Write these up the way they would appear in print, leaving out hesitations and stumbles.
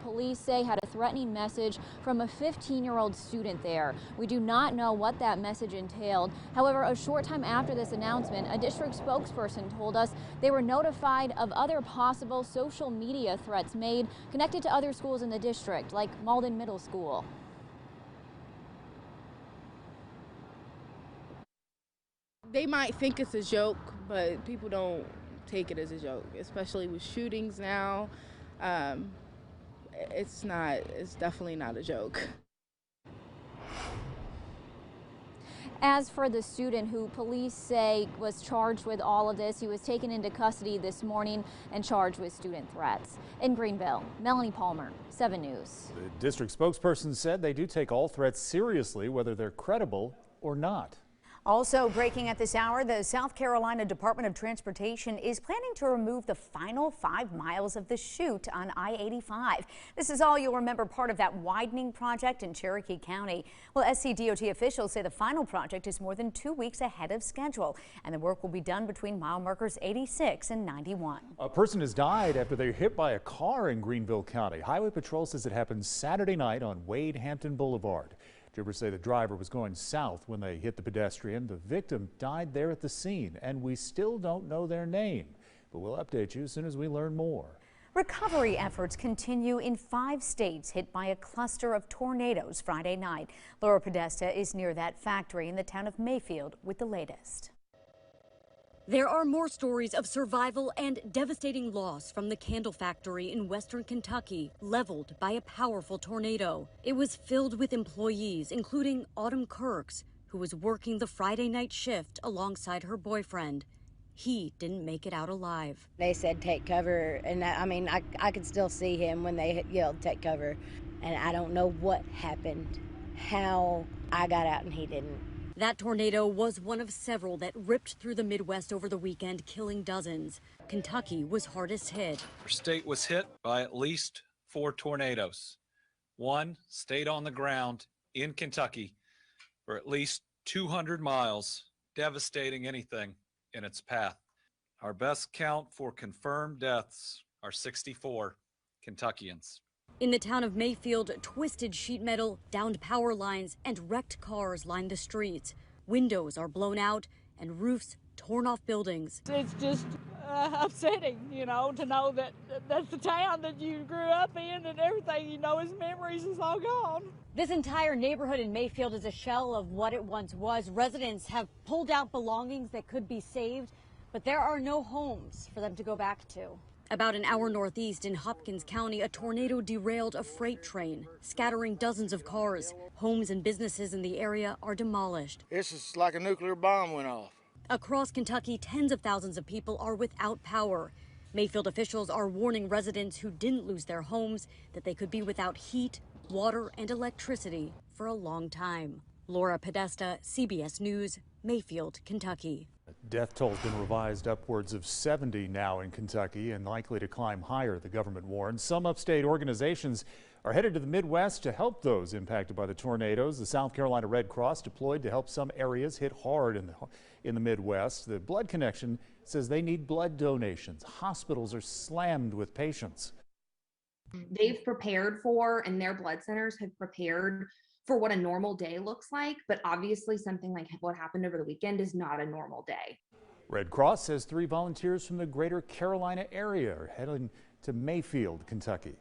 police say had a threatening message from a 15-year-old student there. We do not know what that message entailed. However, a short time after this announcement, a district spokesperson told us they were notified of other possible social media threats made connected to other schools in the district, like Malden Middle School. They might think it's a joke, but people don't take it as a joke, especially with shootings now. It's definitely not a joke. As for the student who police say was charged with all of this, he was taken into custody this morning and charged with student threats. In Greenville, Melanie Palmer, 7 News. The district spokesperson said they do take all threats seriously, whether they're credible or not. Also breaking at this hour, the South Carolina Department of Transportation is planning to remove the final 5 miles of the chute on I-85. This is all you'll remember part of that widening project in Cherokee County. Well, SCDOT officials say the final project is more than 2 weeks ahead of schedule, and the work will be done between mile markers 86 and 91. A person has died after they were hit by a car in Greenville County. Highway Patrol says it happened Saturday night on Wade-Hampton Boulevard. Troopers say the driver was going south when they hit the pedestrian. The victim died there at the scene, and we still don't know their name. But we'll update you as soon as we learn more. Recovery efforts continue in 5 states hit by a cluster of tornadoes Friday night. Laura Podesta is near that factory in the town of Mayfield with the latest. There are more stories of survival and devastating loss from the candle factory in western Kentucky, leveled by a powerful tornado. It was filled with employees, including Autumn Kirks, who was working the Friday night shift alongside her boyfriend. He didn't make it out alive. They said take cover, and I could still see him when they yelled take cover. And I don't know what happened, how I got out and he didn't. That tornado was one of several that ripped through the Midwest over the weekend, killing dozens. Kentucky was hardest hit. Our state was hit by at least 4 tornadoes. One stayed on the ground in Kentucky for at least 200 miles, devastating anything in its path. Our best count for confirmed deaths are 64 Kentuckians. In the town of Mayfield, twisted sheet metal, downed power lines, and wrecked cars line the streets. Windows are blown out and roofs torn off buildings. It's just upsetting, to know that that's the town that you grew up in and everything, his memories is all gone. This entire neighborhood in Mayfield is a shell of what it once was. Residents have pulled out belongings that could be saved, but there are no homes for them to go back to. About an hour northeast in Hopkins County, a tornado derailed a freight train, scattering dozens of cars. Homes and businesses in the area are demolished. It's just like a nuclear bomb went off. Across Kentucky, tens of thousands of people are without power. Mayfield officials are warning residents who didn't lose their homes that they could be without heat, water, and electricity for a long time. Laura Podesta, CBS News, Mayfield, Kentucky. Death toll has been revised upwards of 70 now in Kentucky and likely to climb higher, the government warns. Some upstate organizations are headed to the Midwest to help those impacted by the tornadoes. The South Carolina Red Cross deployed to help some areas hit hard in the Midwest. The Blood Connection says they need blood donations. Hospitals are slammed with patients. They've prepared for, and their blood centers have prepared for what a normal day looks like, but obviously something like what happened over the weekend is not a normal day. Red Cross says 3 volunteers from the greater Carolina area are heading to Mayfield, Kentucky.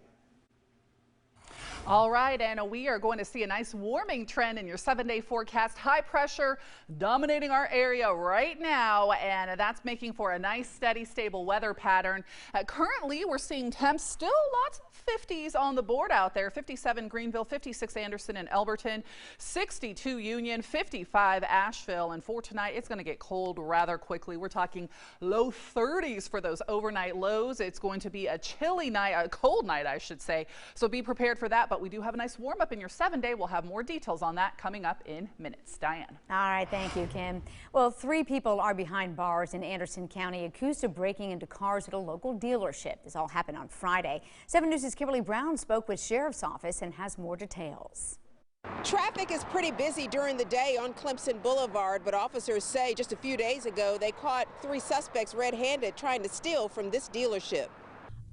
All right, and we are going to see a nice warming trend in your 7-day forecast. High pressure dominating our area right now, and that's making for a nice, steady, stable weather pattern. Currently, we're seeing temps still lots of 50s on the board out there. 57 Greenville, 56 Anderson and Elberton, 62 Union, 55 Asheville. And for tonight, it's going to get cold rather quickly. We're talking low 30s for those overnight lows. It's going to be a chilly night, a cold night, I should say. So be prepared for that. But we do have a nice warm up in your 7-day. We'll have more details on that coming up in minutes. Diane. All right, thank you, Kim. Well, 3 people are behind bars in Anderson County accused of breaking into cars at a local dealership. This all happened on Friday. 7 News' Kimberly Brown spoke with Sheriff's Office and has more details. Traffic is pretty busy during the day on Clemson Boulevard, but officers say just a few days ago they caught 3 suspects red-handed trying to steal from this dealership.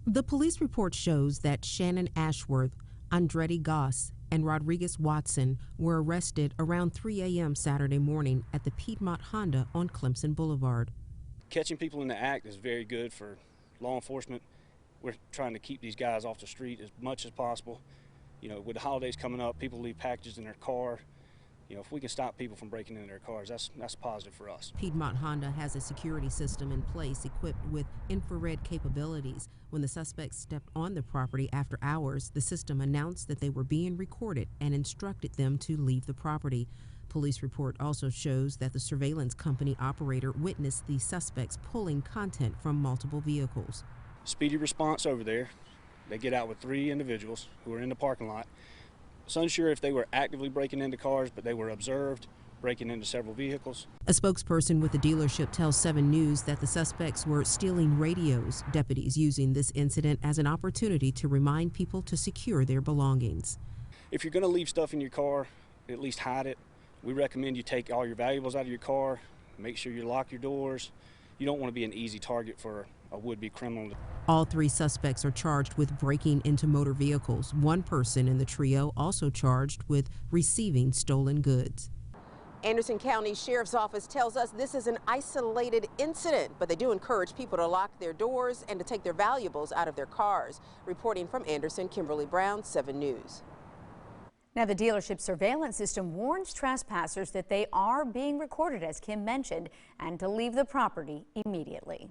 The police report shows that Shannon Ashworth, Andretti Goss, and Rodriguez Watson were arrested around 3 a.m. Saturday morning at the Piedmont Honda on Clemson Boulevard. Catching people in the act is very good for law enforcement. We're trying to keep these guys off the street as much as possible. You know, with the holidays coming up, people leave packages in their car. You know, if we can stop people from breaking into their cars, that's positive for us. Piedmont Honda has a security system in place equipped with infrared capabilities. When the suspects stepped on the property after hours, the system announced that they were being recorded and instructed them to leave the property. Police report also shows that the surveillance company operator witnessed the suspects pulling content from multiple vehicles. Speedy response over there. They get out with 3 individuals who were in the parking lot. It's unsure if they were actively breaking into cars, but they were observed breaking into several vehicles. A spokesperson with the dealership tells 7 News that the suspects were stealing radios, deputies using this incident as an opportunity to remind people to secure their belongings. If you're going to leave stuff in your car, at least hide it. We recommend you take all your valuables out of your car, make sure you lock your doors. You don't want to be an easy target for a would-be criminal. All 3 suspects are charged with breaking into motor vehicles. One person in the trio also charged with receiving stolen goods. Anderson County Sheriff's Office tells us this is an isolated incident, but they do encourage people to lock their doors and to take their valuables out of their cars. Reporting from Anderson, Kimberly Brown, 7 News. Now, the dealership surveillance system warns trespassers that they are being recorded, as Kim mentioned, and to leave the property immediately.